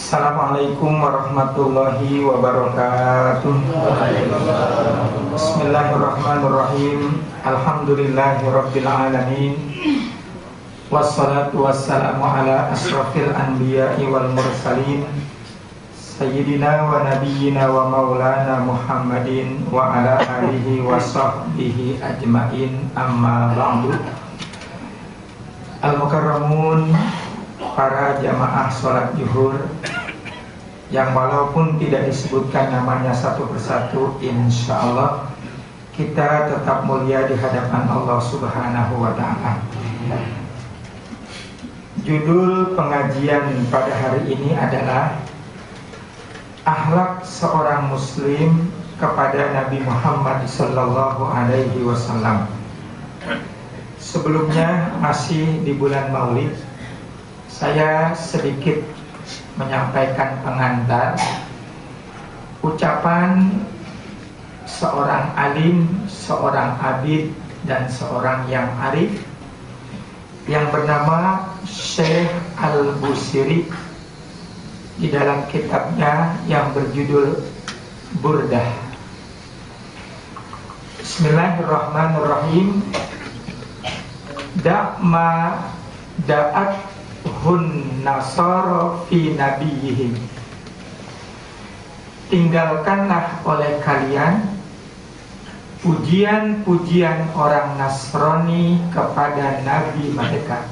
Assalamualaikum warahmatullahi wabarakatuh. Bismillahirrahmanirrahim. Alhamdulillahirabbil alamin. Wassalatu wassalamu ala asyrafil anbiya'i wal mursalin sayyidina wa nabiyyina wa maulana Muhammadin wa ala alihi wa sahbihi ajmain, amma ba'du. Al-mukarramun, para jamaah sholat zuhur yang walaupun tidak disebutkan namanya satu persatu, insya Allah kita tetap mulia di hadapan Allah Subhanahu wa Ta'ala. Judul pengajian pada hari ini adalah akhlak seorang muslim kepada Nabi Muhammad sallallahu alaihi wasallam. Sebelumnya, masih di bulan Maulid, saya sedikit menyampaikan pengantar ucapan seorang alim, seorang abid, dan seorang yang arif yang bernama Syekh Al-Busiri di dalam kitabnya yang berjudul Burdah. Bismillahirrahmanirrahim. Da'ma da'at hun nasara fi nabiyihim. Tinggalkanlah oleh kalian pujian-pujian orang Nasrani kepada nabi mereka.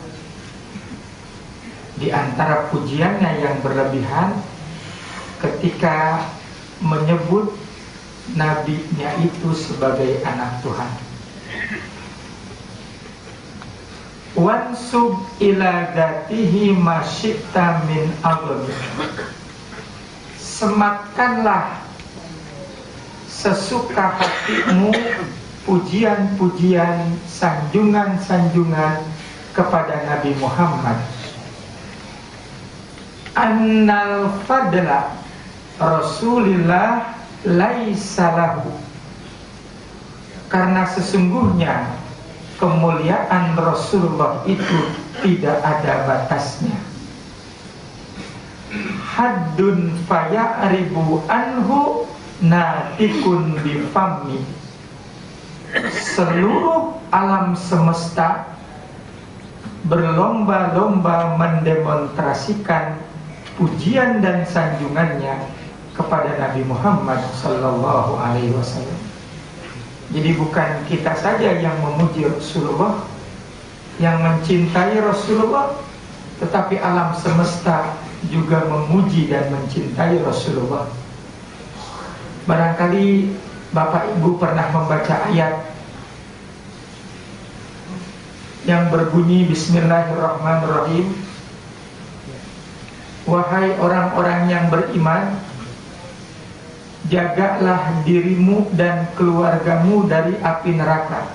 Di antara pujiannya yang berlebihan ketika menyebut nabinya itu sebagai anak Tuhan. Wansub ila dzatihi masyita min aghlab. Sematkanlah sesuka hatimu pujian-pujian, sanjungan-sanjungan kepada Nabi Muhammad. Annal fadla Rasulillah laisa lahu. Karena sesungguhnya kemuliaan Rasulullah itu tidak ada batasnya. Haddun faya'ribu anhu natikun bifammi. Seluruh alam semesta berlomba-lomba mendemonstrasikan pujian dan sanjungannya kepada Nabi Muhammad sallallahu alaihi wasallam. Jadi bukan kita saja yang memuji Rasulullah, yang mencintai Rasulullah, tetapi alam semesta juga memuji dan mencintai Rasulullah. Barangkali Bapak Ibu pernah membaca ayat yang berbunyi Bismillahirrahmanirrahim. Wahai orang-orang yang beriman, jagalah dirimu dan keluargamu dari api neraka.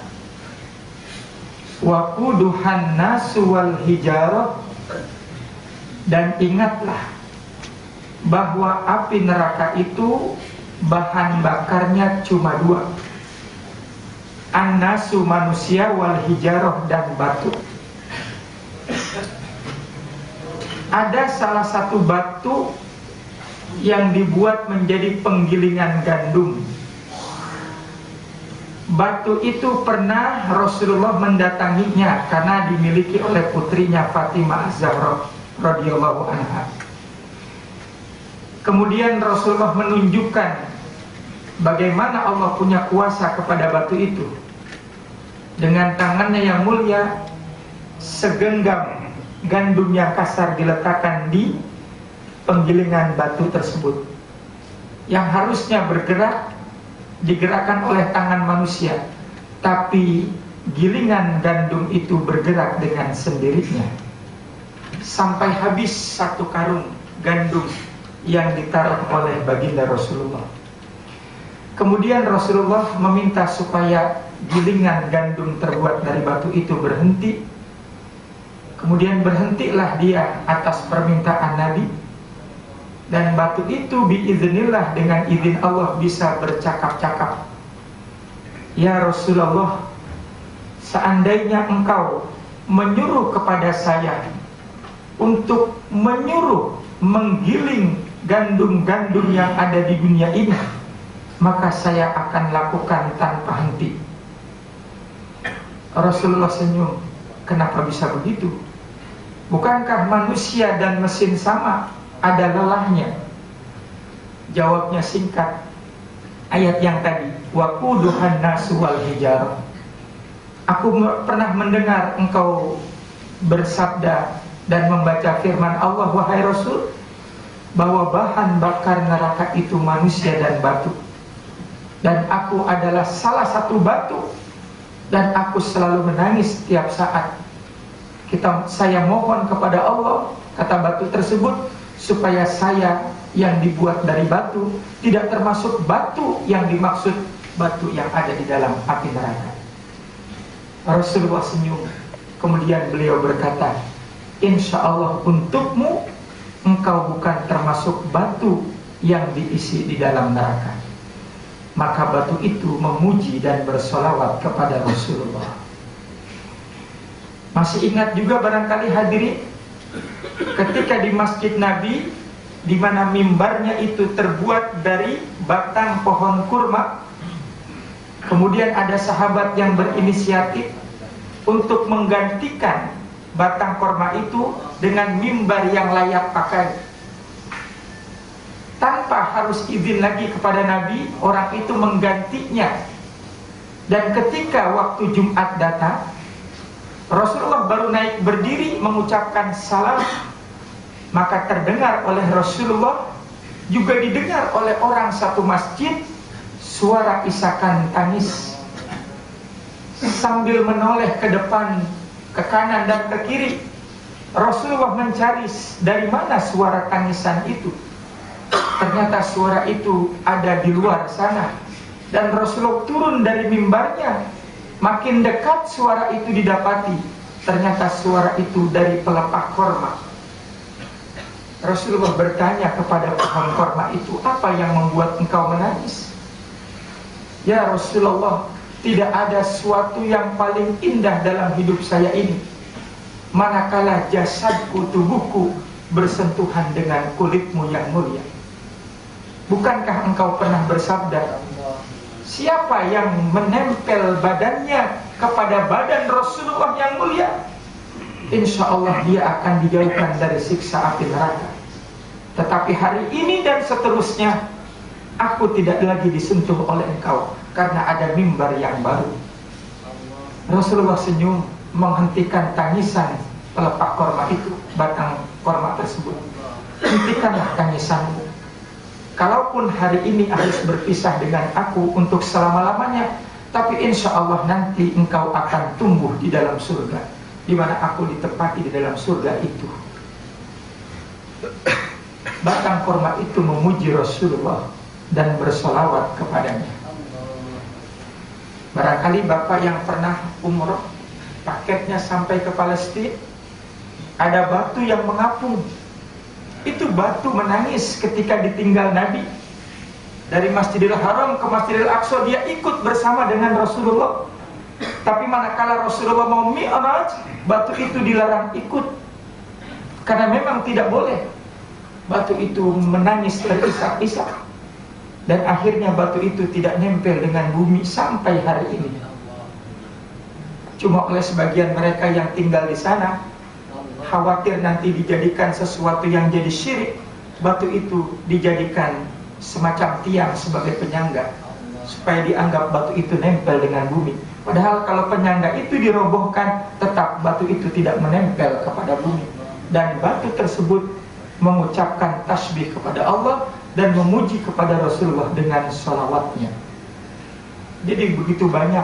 Waquduhan nasu wal hijarah. Dan ingatlah bahwa api neraka itu bahan bakarnya cuma dua. An-nasu manusia, wal hijarah dan batu. Ada salah satu batu yang dibuat menjadi penggilingan gandum. Batu itu pernah Rasulullah mendatanginya karena dimiliki oleh putrinya Fatimah Az-Zahra radhiyallahu anha. Kemudian Rasulullah menunjukkan bagaimana Allah punya kuasa kepada batu itu. Dengan tangannya yang mulia, segenggam gandum yang kasar diletakkan di penggilingan batu tersebut, yang harusnya bergerak digerakkan oleh tangan manusia, tapi gilingan gandum itu bergerak dengan sendirinya sampai habis satu karung gandum yang ditaruh oleh baginda Rasulullah. Kemudian Rasulullah meminta supaya gilingan gandum terbuat dari batu itu berhenti. Kemudian berhentilah dia atas permintaan Nabi. Dan batu itu biiznillah, dengan izin Allah, bisa bercakap-cakap. Ya Rasulullah, seandainya engkau menyuruh kepada saya untuk menyuruh menggiling gandum-gandum yang ada di dunia ini, maka saya akan lakukan tanpa henti. Rasulullah senyum. Kenapa bisa begitu? Bukankah manusia dan mesin sama, ada lelahnya? Jawabnya singkat. Ayat yang tadi, waquduhan nasu wal hijarah. Aku pernah mendengar engkau bersabda dan membaca firman Allah, wahai Rasul, bahwa bahan bakar neraka itu manusia dan batu. Dan aku adalah salah satu batu, dan aku selalu menangis setiap saat. Saya mohon kepada Allah, kata batu tersebut, supaya saya yang dibuat dari batu tidak termasuk batu yang dimaksud, batu yang ada di dalam api neraka. Rasulullah senyum. Kemudian beliau berkata, insya Allah untukmu, engkau bukan termasuk batu yang diisi di dalam neraka. Maka batu itu memuji dan bersolawat kepada Rasulullah. Masih ingat juga barangkali hadirin, ketika di Masjid Nabi, di mana mimbarnya itu terbuat dari batang pohon kurma, kemudian ada sahabat yang berinisiatif untuk menggantikan batang kurma itu dengan mimbar yang layak pakai. Tanpa harus izin lagi kepada Nabi, orang itu menggantinya. Dan ketika waktu Jumat datang, Rasulullah baru naik berdiri mengucapkan salam, maka terdengar oleh Rasulullah, juga didengar oleh orang satu masjid, suara isakan tangis. Sambil menoleh ke depan, ke kanan dan ke kiri, Rasulullah mencari dari mana suara tangisan itu. Ternyata suara itu ada di luar sana. Dan Rasulullah turun dari mimbarnya. Makin dekat suara itu didapati, ternyata suara itu dari pelepah korma. Rasulullah bertanya kepada pohon korma itu, apa yang membuat engkau menangis? Ya Rasulullah, tidak ada sesuatu yang paling indah dalam hidup saya ini, manakala jasadku, tubuhku bersentuhan dengan kulitmu yang mulia. Bukankah engkau pernah bersabda, siapa yang menempel badannya kepada badan Rasulullah yang mulia, insya Allah dia akan dijauhkan dari siksa api neraka. Tetapi hari ini dan seterusnya, aku tidak lagi disentuh oleh engkau, karena ada mimbar yang baru. Rasulullah senyum, menghentikan tangisan pelepah korma itu, batang korma tersebut. Hentikanlah tangisanmu. Kalaupun hari ini harus berpisah dengan aku untuk selama-lamanya, tapi insya Allah nanti engkau akan tumbuh di dalam surga, di mana aku ditempati di dalam surga itu. Batang korma itu memuji Rasulullah dan bersolawat kepadanya. Barangkali Bapak yang pernah umroh, paketnya sampai ke Palestina, ada batu yang mengapung. Itu batu menangis ketika ditinggal Nabi. Dari Masjidil Haram ke Masjidil Aqsa, dia ikut bersama dengan Rasulullah. Tapi manakala Rasulullah mau Mi'raj, batu itu dilarang ikut, karena memang tidak boleh. Batu itu menangis terisak-isak. Dan akhirnya batu itu tidak nempel dengan bumi sampai hari ini. Cuma oleh sebagian mereka yang tinggal di sana, khawatir nanti dijadikan sesuatu yang jadi syirik, batu itu dijadikan semacam tiang sebagai penyangga, supaya dianggap batu itu nempel dengan bumi. Padahal kalau penyangga itu dirobohkan, tetap batu itu tidak menempel kepada bumi. Dan batu tersebut mengucapkan tasbih kepada Allah dan memuji kepada Rasulullah dengan sholawatnya. Jadi begitu banyak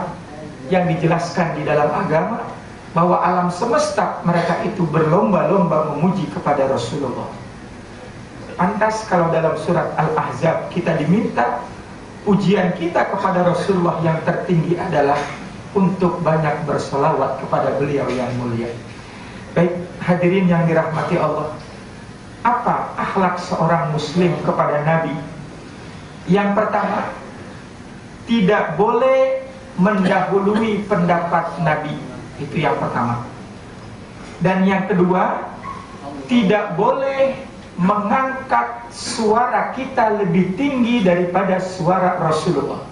yang dijelaskan di dalam agama, bahwa alam semesta mereka itu berlomba-lomba memuji kepada Rasulullah. Pantas kalau dalam surat Al-Ahzab kita diminta, pujian kita kepada Rasulullah yang tertinggi adalah untuk banyak bersolawat kepada beliau yang mulia. Baik hadirin yang dirahmati Allah, apa akhlak seorang muslim kepada Nabi? Yang pertama, tidak boleh mendahului pendapat Nabi. Itu yang pertama. Dan yang kedua, tidak boleh mengangkat suara kita lebih tinggi daripada suara Rasulullah.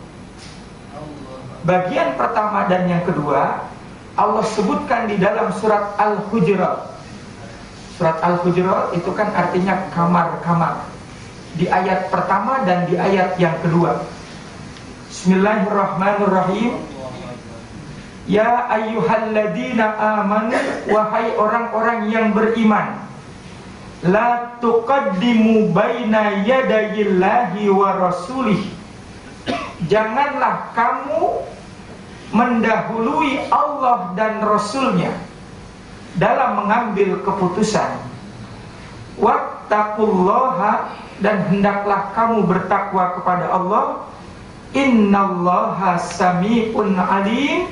Bagian pertama dan yang kedua Allah sebutkan di dalam surat Al-Hujurat. Surat Al-Hujurat itu kan artinya kamar-kamar. Di ayat pertama dan di ayat yang kedua. Bismillahirrahmanirrahim. Ya ayyuhalladzina amanu, wahai orang-orang yang beriman, la tuqaddimu baina yadayillahi wa rasulih. Janganlah kamu mendahului Allah dan Rasulnya dalam mengambil keputusan. Wattaqullaha, dan hendaklah kamu bertakwa kepada Allah. Innallaha sami'un alim,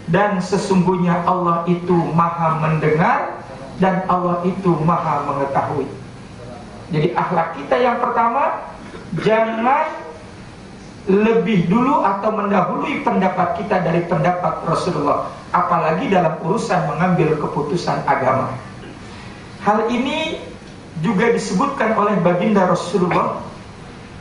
dan sesungguhnya Allah itu maha mendengar dan Allah itu maha mengetahui. Jadi akhlak kita yang pertama, jangan lebih dulu atau mendahului pendapat kita dari pendapat Rasulullah, apalagi dalam urusan mengambil keputusan agama. Hal ini juga disebutkan oleh baginda Rasulullah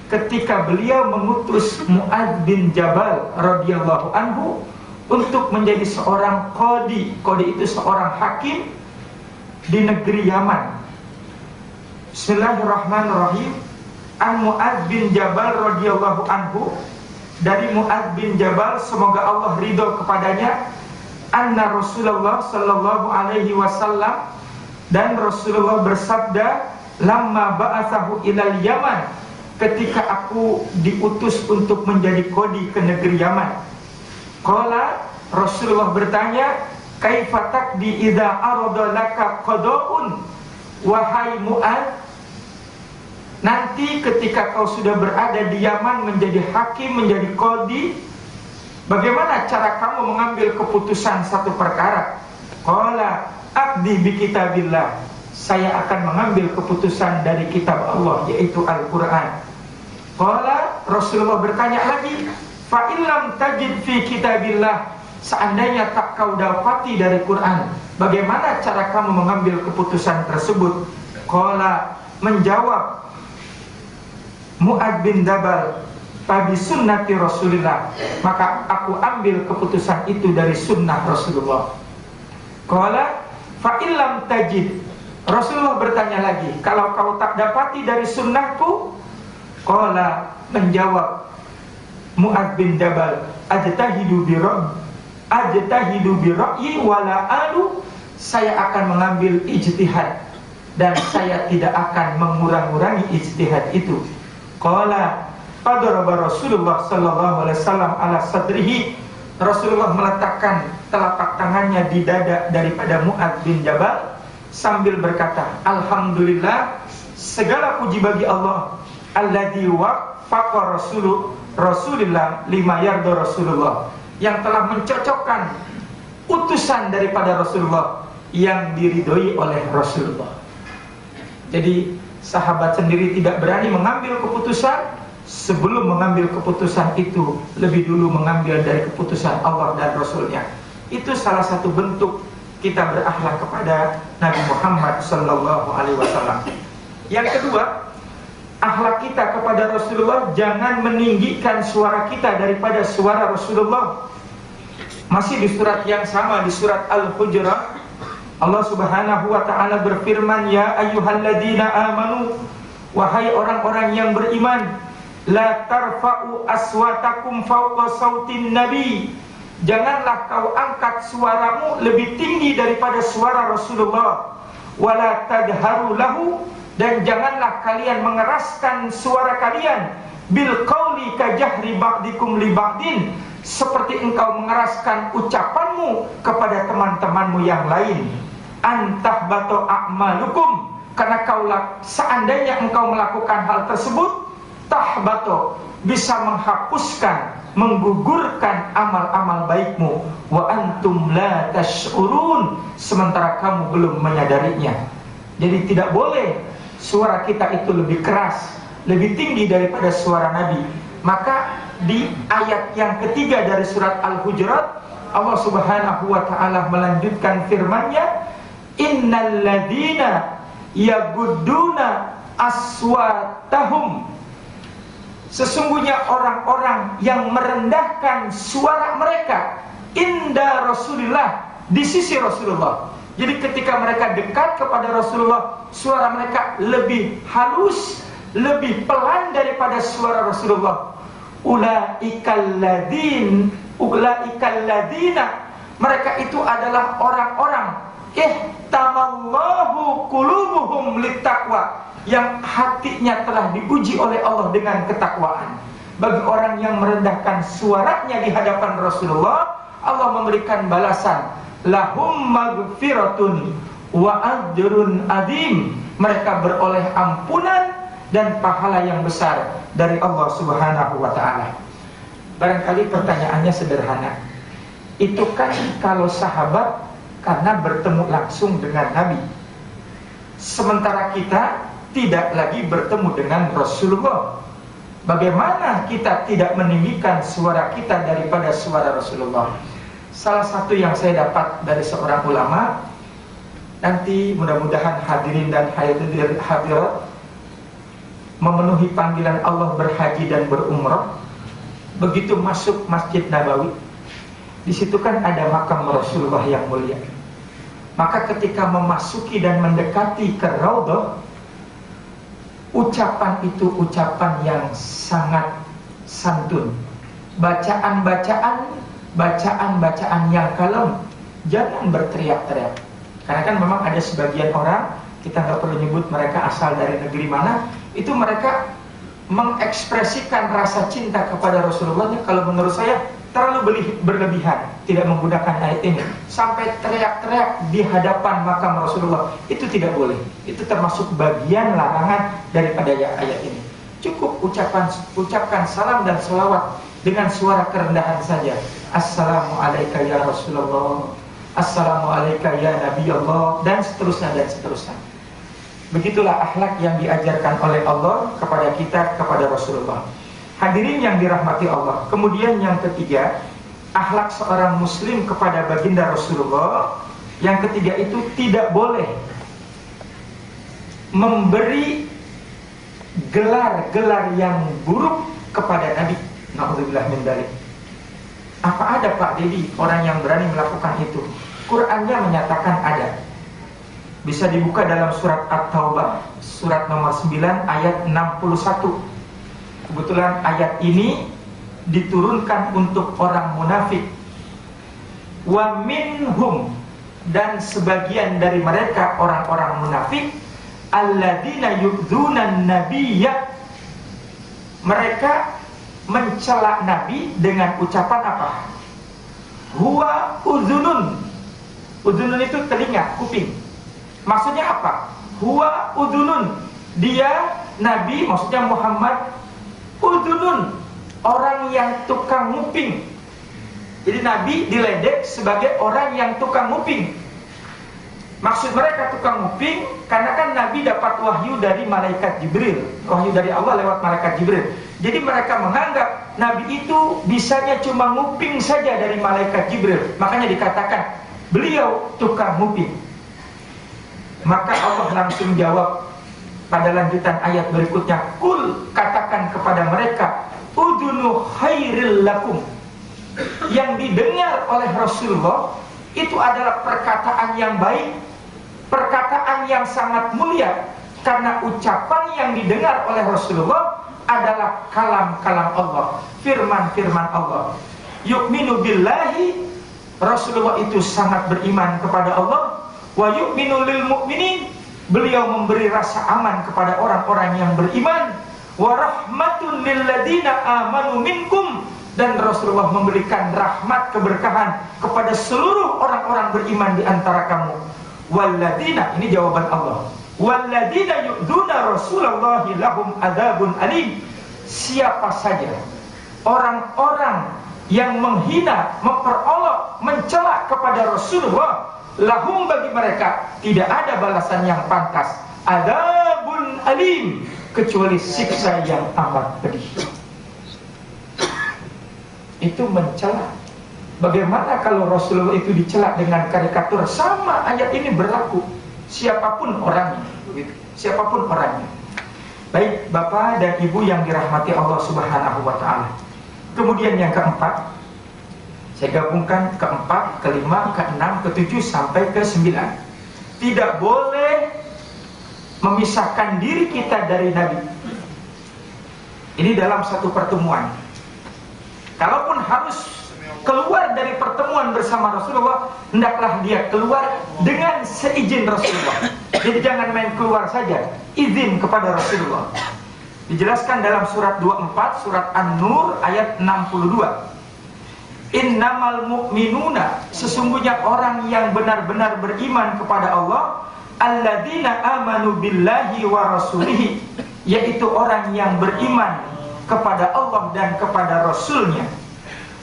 ketika beliau mengutus Mu'adz bin Jabal radhiyallahu anhu untuk menjadi seorang qadi. Qadi itu seorang hakim di negeri Yaman. Bismillahirrahmanirrahim. An Mu'adz bin Jabal radhiyallahu anhu, dari Mu'adz bin Jabal, semoga Allah ridho kepadanya, anna Rasulullah sallallahu alaihi wasallam, dan Rasulullah bersabda, lamma ba'atsahu ilal Yaman, ketika aku diutus untuk menjadi qadi ke negeri Yaman. Qala, Rasulullah bertanya, kaifa taqdi idza arada laka qada'un, wahai Mu'adz, nanti ketika kau sudah berada di Yaman menjadi hakim, menjadi qadi, bagaimana cara kamu mengambil keputusan satu perkara? Qala aqdi bi kitabillah, saya akan mengambil keputusan dari kitab Allah, yaitu Al-Quran. Qala, Rasulullah bertanya lagi, fa illam tajid fi kitabillah, seandainya tak kau dapati dari Quran, bagaimana cara kamu mengambil keputusan tersebut? Qala, menjawab Mu'adz bin Jabal, tabi sunnati Rasulillah, maka aku ambil keputusan itu dari sunnah Rasulullah. Qala fa illam tajid, Rasulullah bertanya lagi, kalau kau tak dapati dari sunnahku? Qala, menjawab Mu'adz bin Jabal, ajtahidu bi ra'yi wala alu, saya akan mengambil ijtihad dan saya tidak akan mengurang-urangi ijtihad itu. Qala fadaraba Rasulullah sallallahu alaihi wasallam ala sadrihi, Rasulullah meletakkan telapak tangannya di dada daripada Mu'adz bin Jabal sambil berkata, alhamdulillah, segala puji bagi Allah, alladzi waffaqa Rasulullah lima yarda Rasulullah, yang telah mencocokkan utusan daripada Rasulullah yang diridhoi oleh Rasulullah. Jadi sahabat sendiri tidak berani mengambil keputusan, sebelum mengambil keputusan itu lebih dulu mengambil dari keputusan Allah dan Rasulnya. Itu salah satu bentuk kita berakhlak kepada Nabi Muhammad sallallahu alaihi wasallam. Yang kedua, akhlak kita kepada Rasulullah, jangan meninggikan suara kita daripada suara Rasulullah. Masih di surat yang sama, di surat Al-Hujurat, Allah subhanahu wa ta'ala berfirman, ya ayyuhalladzina amanu, wahai orang-orang yang beriman, la tarfa'u aswatakum fawqa sautin nabi, janganlah kau angkat suaramu lebih tinggi daripada suara Rasulullah, wala tadharu lahu, dan janganlah kalian mengeraskan suara kalian, bil qauli kajahri ba'dikum li ba'din, seperti engkau mengeraskan ucapanmu kepada teman-temanmu yang lain. Antahbatu a'malukum, karena kaulah, seandainya engkau melakukan hal tersebut, tahbatu, bisa menghapuskan, menggugurkan amal-amal baikmu, wa antum la tash'urun, sementara kamu belum menyadarinya. Jadi tidak boleh suara kita itu lebih keras, lebih tinggi daripada suara Nabi. Maka di ayat yang ketiga dari surat Al-Hujurat, Allah subhanahu wa ta'ala melanjutkan firman-Nya, innal ladina yagudduna aswatahum. Sesungguhnya orang-orang yang merendahkan suara mereka inda Rasulillah, di sisi Rasulullah. Jadi ketika mereka dekat kepada Rasulullah, suara mereka lebih halus, lebih pelan daripada suara Rasulullah. Ulaikal ladina, mereka itu adalah orang-orang ihtamallahu qulubuhum littaqwa, yang hatinya telah diuji oleh Allah dengan ketakwaan. Bagi orang yang merendahkan suaranya di hadapan Rasulullah, Allah memberikan balasan, lahum maghfiratun wa ajrun adim. Mereka beroleh ampunan dan pahala yang besar dari Allah Subhanahu wa ta'ala. Barangkali pertanyaannya sederhana. Itu kan kalau sahabat karena bertemu langsung dengan Nabi. Sementara kita tidak lagi bertemu dengan Rasulullah. Bagaimana kita tidak meninggikan suara kita daripada suara Rasulullah? Salah satu yang saya dapat dari seorang ulama, nanti mudah-mudahan hadirin dan hadirat memenuhi panggilan Allah berhaji dan berumrah. Begitu masuk Masjid Nabawi, di situ kan ada makam Rasulullah yang mulia. Maka ketika memasuki dan mendekati ke Raudhah, ucapan itu ucapan yang sangat santun. Bacaan-bacaan yang kalem. Jangan berteriak-teriak. Karena kan memang ada sebagian orang, kita nggak perlu nyebut mereka asal dari negeri mana, itu mereka mengekspresikan rasa cinta kepada Rasulullah. Kalau menurut saya terlalu berlebihan, tidak menggunakan ayat ini sampai teriak-teriak di hadapan makam Rasulullah. Itu tidak boleh. Itu termasuk bagian larangan daripada ayat ini. Cukup ucapkan salam dan selawat dengan suara kerendahan saja. Assalamualaikum ya Rasulullah, Assalamualaikum ya Nabi Allah, dan seterusnya dan seterusnya. Begitulah akhlak yang diajarkan oleh Allah kepada kita, kepada Rasulullah. Hadirin yang dirahmati Allah. Kemudian yang ketiga, akhlak seorang muslim kepada baginda Rasulullah. Yang ketiga itu tidak boleh memberi gelar-gelar yang buruk kepada Nabi. Na'udzubillah min dzalik. Apa ada Pak Dedi orang yang berani melakukan itu? Qur'annya menyatakan ada. Bisa dibuka dalam surat At-Taubah, surat nomor 9 ayat 61. Kebetulan ayat ini diturunkan untuk orang munafik. Wa minhum, dan sebagian dari mereka orang-orang munafik, alladzina yu'dzunan nabiyya, mereka mencela Nabi dengan ucapan apa? Huwa udzunun. Udzunun itu telinga, kuping. Maksudnya apa? Huwa udzunun. Dia Nabi, maksudnya Muhammad, udzunun, orang yang tukang nguping. Jadi Nabi diledek sebagai orang yang tukang nguping. Maksud mereka tukang nguping karena kan Nabi dapat wahyu dari malaikat Jibril, wahyu dari Allah lewat malaikat Jibril. Jadi mereka menganggap Nabi itu bisanya cuma nguping saja dari malaikat Jibril. Makanya dikatakan beliau tukang nguping. Maka Allah langsung jawab pada lanjutan ayat berikutnya, kul, katakan kepada mereka, udunu khairil lakum. Yang didengar oleh Rasulullah itu adalah perkataan yang baik, perkataan yang sangat mulia. Karena ucapan yang didengar oleh Rasulullah adalah kalam-kalam Allah, firman-firman Allah. Yu'minu billahi, Rasulullah itu sangat beriman kepada Allah. Wa yu'minu lil mu'minin, beliau memberi rasa aman kepada orang-orang yang beriman. Wa rahmatun lil ladina amanu minkum, dan Rasulullah memberikan rahmat keberkahan kepada seluruh orang-orang beriman di antara kamu. Walladina, ini jawaban Allah. Walladina yu'dzuna Rasulullahi lahum adzabun alim. Siapa saja orang-orang yang menghina, memperolok, mencela kepada Rasulullah, lahum, bagi mereka tidak ada balasan yang pantas, adzabun alim, kecuali siksa yang amat pedih. Itu mencela. Bagaimana kalau Rasulullah itu dicela dengan karikatur? Sama ayat ini berlaku. siapapun orangnya, begitu. Siapapun orangnya. Baik Bapak dan Ibu yang dirahmati Allah Subhanahu wa taala. Kemudian yang keempat, saya gabungkan keempat, kelima, keenam, ketujuh sampai ke-9. Tidak boleh memisahkan diri kita dari Nabi. Ini dalam satu pertemuan. Kalaupun harus keluar dari pertemuan bersama Rasulullah, hendaklah dia keluar dengan seizin Rasulullah. Jadi jangan main keluar saja, izin kepada Rasulullah. Dijelaskan dalam surat 24, surat An-Nur ayat 62. Innamal mu'minuna, sesungguhnya orang yang benar-benar beriman kepada Allah, alladzina amanu billahi wa rasulihi, yaitu orang yang beriman kepada Allah dan kepada Rasulnya.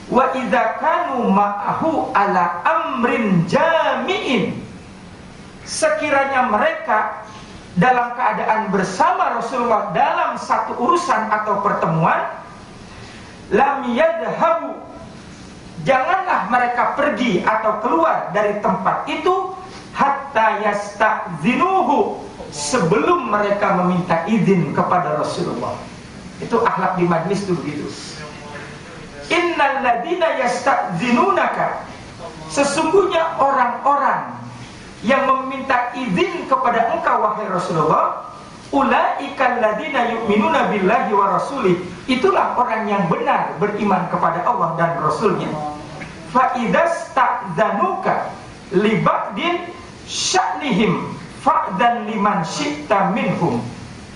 Wa idza kanu ma'ahu ala amrin jami'in, sekiranya mereka dalam keadaan bersama Rasulullah dalam satu urusan atau pertemuan, lam yadhabu, janganlah mereka pergi atau keluar dari tempat itu hatta yasta'zinuhu, sebelum mereka meminta izin kepada Rasulullah. Itu akhlak di majlis itu begitu. Innal ladina yasta'zinunaka, sesungguhnya orang-orang yang meminta izin kepada engkau wahai Rasulullah, ulaikal ladina yu'minuna billahi wa rasulih, itulah orang yang benar beriman kepada Allah dan Rasulnya. Fa idasta'zanuka li ba'din sya'nihim fa'dan liman syi'ta minhum,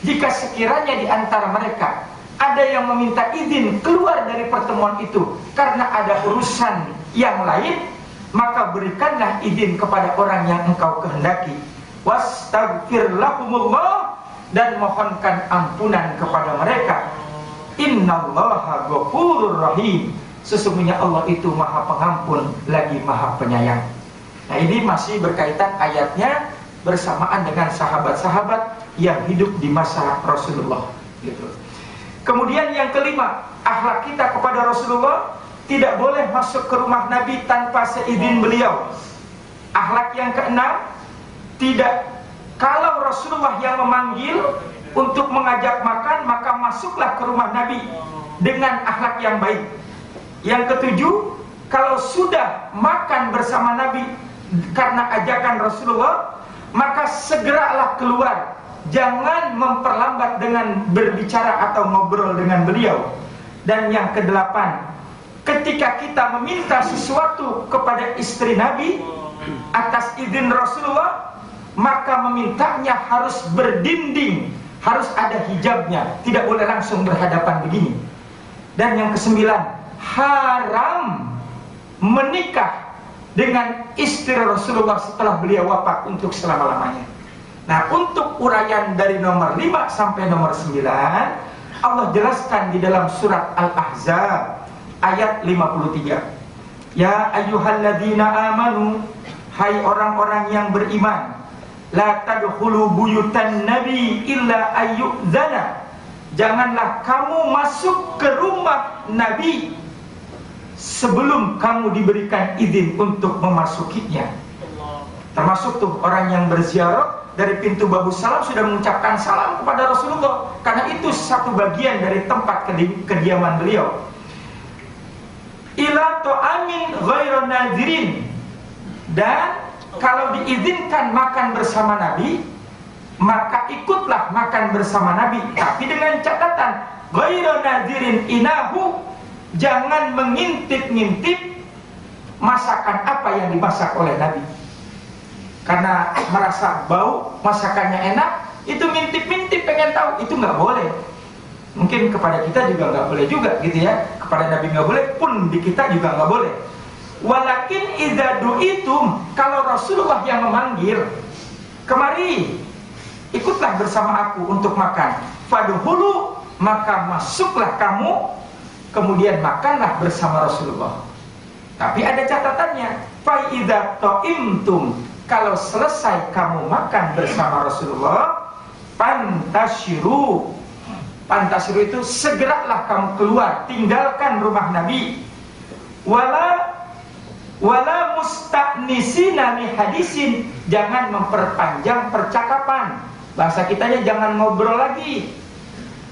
jika sekiranya di antara mereka ada yang meminta izin keluar dari pertemuan itu karena ada urusan yang lain, maka berikanlah izin kepada orang yang engkau kehendaki. Wastaghfir lahumullah, dan mohonkan ampunan kepada mereka. Innallaha ghafurur rahim, sesungguhnya Allah itu Maha Pengampun lagi Maha Penyayang. Nah, ini masih berkaitan ayatnya bersamaan dengan sahabat-sahabat yang hidup di masa Rasulullah, gitu. Kemudian yang kelima, akhlak kita kepada Rasulullah, tidak boleh masuk ke rumah Nabi tanpa seizin beliau. Akhlak yang keenam, tidak, kalau Rasulullah yang memanggil untuk mengajak makan, maka masuklah ke rumah Nabi dengan akhlak yang baik. Yang ketujuh, kalau sudah makan bersama Nabi karena ajakan Rasulullah, maka segeralah keluar. Jangan memperlambat dengan berbicara atau ngobrol dengan beliau. Dan yang kedelapan, ketika kita meminta sesuatu kepada istri Nabi atas izin Rasulullah, maka memintanya harus berdinding, harus ada hijabnya, tidak boleh langsung berhadapan begini. Dan yang kesembilan, haram menikah dengan istri Rasulullah setelah beliau wafat untuk selama-lamanya. Nah, untuk uraian dari nomor 5 sampai nomor 9, Allah jelaskan di dalam surat Al-Ahzab ayat 53. Ya ayyuhalladzina amanu, hai orang-orang yang beriman, la tadkhulu buyutan nabi illa ayyudzana, janganlah kamu masuk ke rumah Nabi sebelum kamu diberikan izin untuk memasukinya. Termasuk tuh orang yang berziarah dari pintu Babus Salam sudah mengucapkan salam kepada Rasulullah, karena itu satu bagian dari tempat kediaman beliau. Ila ta'amin ghairu nazirin, dan kalau diizinkan makan bersama Nabi, maka ikutlah makan bersama Nabi, tapi dengan catatan ghairu nazirin inahu, jangan mengintip-ngintip masakan apa yang dimasak oleh Nabi. Karena merasa bau masakannya enak, itu ngintip-ngintip pengen tahu, itu nggak boleh. Mungkin kepada kita juga nggak boleh juga, gitu ya. Kepada Nabi nggak boleh, pun di kita juga nggak boleh. Walakin idza du'itum, kalau Rasulullah yang memanggil, kemari, ikutlah bersama aku untuk makan. Fadhulu, maka masuklah kamu, kemudian makanlah bersama Rasulullah. Tapi ada catatannya, fa idza ta'imtum, kalau selesai kamu makan bersama Rasulullah, pantasyiru. Pantasyiru itu segeralah kamu keluar, tinggalkan rumah Nabi. Wala musta'nisina li hadisin, jangan memperpanjang percakapan. Bahasa kitanya jangan ngobrol lagi.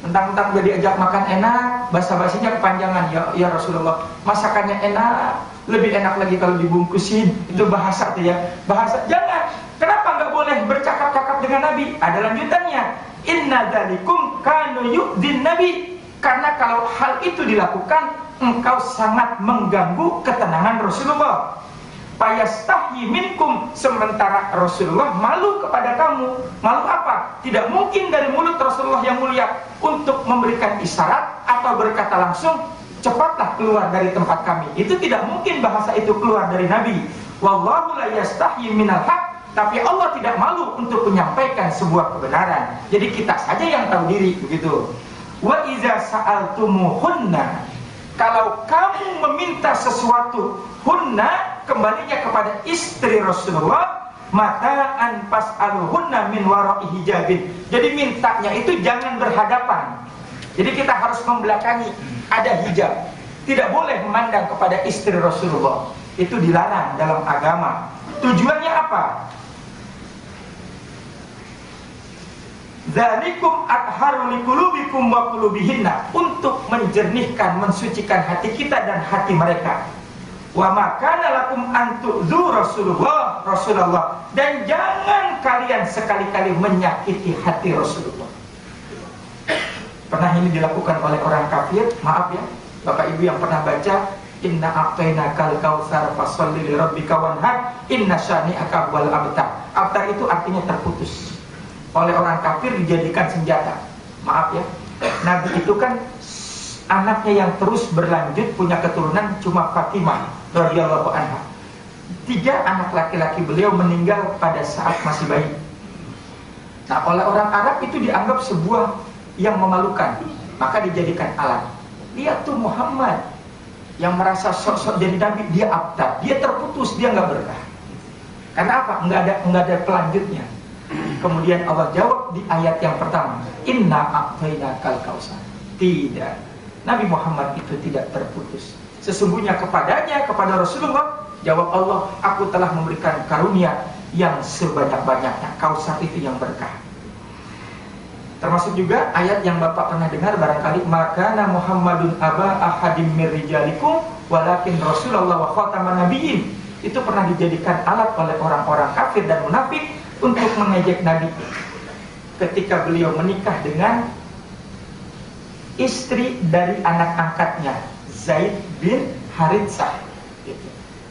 Mentang-mentang udah diajak makan enak, basa-basinya kepanjangan. Ya Rasulullah, masakannya enak, lebih enak lagi kalau dibungkusin. Itu bahasa tuh ya. Bahasa jangan. Kenapa nggak boleh bercakap-cakap dengan Nabi? Ada lanjutannya. Inna dzalikum kanu yu'din Nabi. Karena kalau hal itu dilakukan, engkau sangat mengganggu ketenangan Rasulullah. Fayastahi minkum, sementara Rasulullah malu kepada kamu. Malu apa? Tidak mungkin dari mulut Rasulullah yang mulia untuk memberikan isyarat atau berkata langsung, cepatlah keluar dari tempat kami. Itu tidak mungkin bahasa itu keluar dari Nabi. Wallahu la yastahi minal haq. Tapi Allah tidak malu untuk menyampaikan sebuah kebenaran. Jadi kita saja yang tahu diri, begitu. Wa iza sa'altumuhunna, kalau kamu meminta sesuatu, hunna, kembalinya kepada istri Rasulullah, mata'an fas'aluhunna min wara'i hijabin. Jadi mintanya itu jangan berhadapan. Jadi kita harus membelakangi, ada hijab. Tidak boleh memandang kepada istri Rasulullah. Itu dilarang dalam agama. Tujuannya apa? Dzalikum atharu liqulubikum wa qulubihinna, untuk menjernihkan, mensucikan hati kita dan hati mereka. Wa makana lakum an tu'dzu Rasulullah, dan jangan kalian sekali-kali menyakiti hati Rasulullah. Pernah ini dilakukan oleh orang kafir, maaf ya, Bapak Ibu yang pernah baca Inna a'tainakal kautsar fasholli li rabbika wanhar inna syani'aka wal abtar. Abtar itu artinya terputus. Oleh orang kafir dijadikan senjata. Maaf ya, Nabi itu kan anaknya yang terus berlanjut, punya keturunan cuma Fatimah radhiyallahu anha. 3 anak laki-laki beliau meninggal pada saat masih bayi. Nah, oleh orang Arab itu dianggap sebuah yang memalukan, maka dijadikan alat. Lihat tuh Muhammad yang merasa sok-sok jadi Nabi, dia abtar, dia terputus, dia nggak berkah. Karena apa? Nggak ada pelanjutnya. Kemudian Allah jawab di ayat yang pertama, Inna a'tainakal kautsar. Tidak, Nabi Muhammad itu tidak terputus. Sesungguhnya kepadanya, kepada Rasulullah, jawab Allah, aku telah memberikan karunia yang sebanyak-banyaknya. Kautsar itu yang berkah. Termasuk juga ayat yang Bapak pernah dengar barangkali, makana Muhammadun aba ahadim mir rijalikum walakin Rasulullah wa khataman nabiyyin. Itu pernah dijadikan alat oleh orang-orang kafir dan munafik untuk mengejek Nabi ketika beliau menikah dengan istri dari anak angkatnya, Zaid bin Haritsah.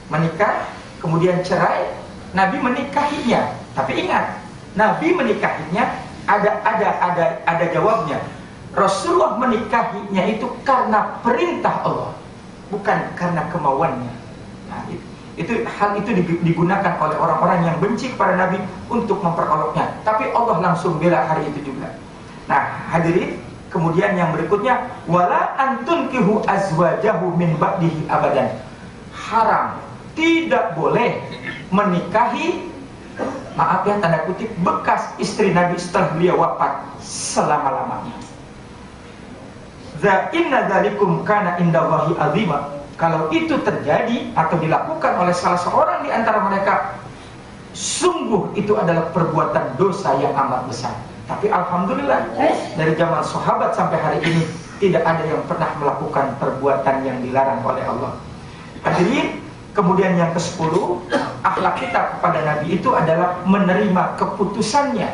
Menikah, kemudian cerai, Nabi menikahinya. Tapi ingat, Nabi menikahinya ada jawabnya. Rasulullah menikahinya itu karena perintah Allah, bukan karena kemauannya. Nah, hal itu digunakan oleh orang-orang yang benci kepada Nabi untuk memperoloknya. Tapi Allah langsung bela hari itu juga. Nah, hadirin, kemudian yang berikutnya, wala antunkihu azwajahu min ba'dihi abadan. Haram, tidak boleh menikahi, maaf ya tanda kutip, bekas istri Nabi setelah beliau wafat selama-lamanya. Za inna dzalikum kana indallahi azima. Kalau itu terjadi atau dilakukan oleh salah seorang di antara mereka, sungguh itu adalah perbuatan dosa yang amat besar. Tapi alhamdulillah, dari zaman sahabat sampai hari ini tidak ada yang pernah melakukan perbuatan yang dilarang oleh Allah. Hadirin, kemudian yang ke-10, akhlak kita kepada Nabi itu adalah menerima keputusannya.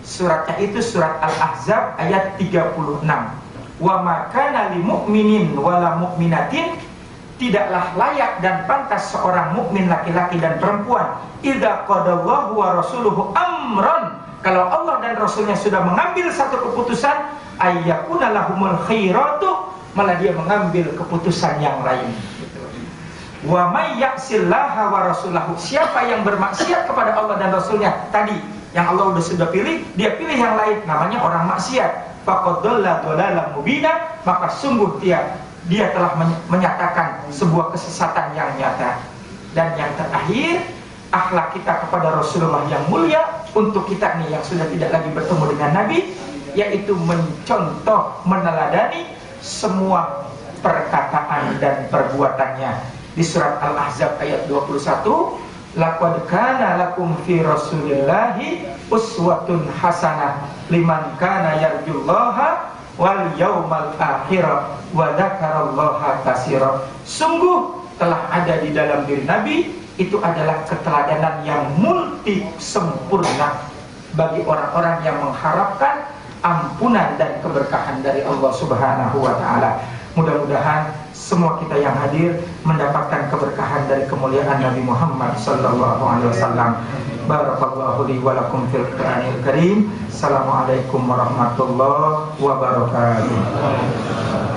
Suratnya itu surat Al-Ahzab ayat 36. Wa ma kana lil mu'minin wala mu'minatin, tidaklah layak dan pantas seorang mukmin laki-laki dan perempuan, idza qadallahu wa rasuluhu amran, kalau Allah dan Rasulnya sudah mengambil satu keputusan, ayyakuna lahumul khairatu, malah dia mengambil keputusan yang lain. Wa may ya'sillaha wa rasulahu, siapa yang bermaksiat kepada Allah dan Rasulnya, tadi yang Allah sudah pilih, dia pilih yang lain, namanya orang maksiat. Faqad dhalla dhalalan mubina, maka sungguh dia telah menyatakan sebuah kesesatan yang nyata. Dan yang terakhir, akhlak kita kepada Rasulullah yang mulia untuk kita nih yang sudah tidak lagi bertemu dengan Nabi, yaitu mencontoh, meneladani semua perkataan dan perbuatannya. di surat Al-Ahzab ayat 21, laqad kana lakum fi rasulillahi uswatun hasanah liman kana yarjullaha wal yaumal akhir wa dzakarallaha katsira. Sungguh telah ada di dalam diri Nabi itu adalah keteladanan yang multi sempurna bagi orang-orang yang mengharapkan ampunan dan keberkahan dari Allah Subhanahu wa taala. Mudah-mudahan semua kita yang hadir mendapatkan keberkahan dari kemuliaan Nabi Muhammad sallallahu alaihi wasallam. Barakallahu li wa lakum fil Qur'anil Karim. Assalamualaikum warahmatullahi wabarakatuh.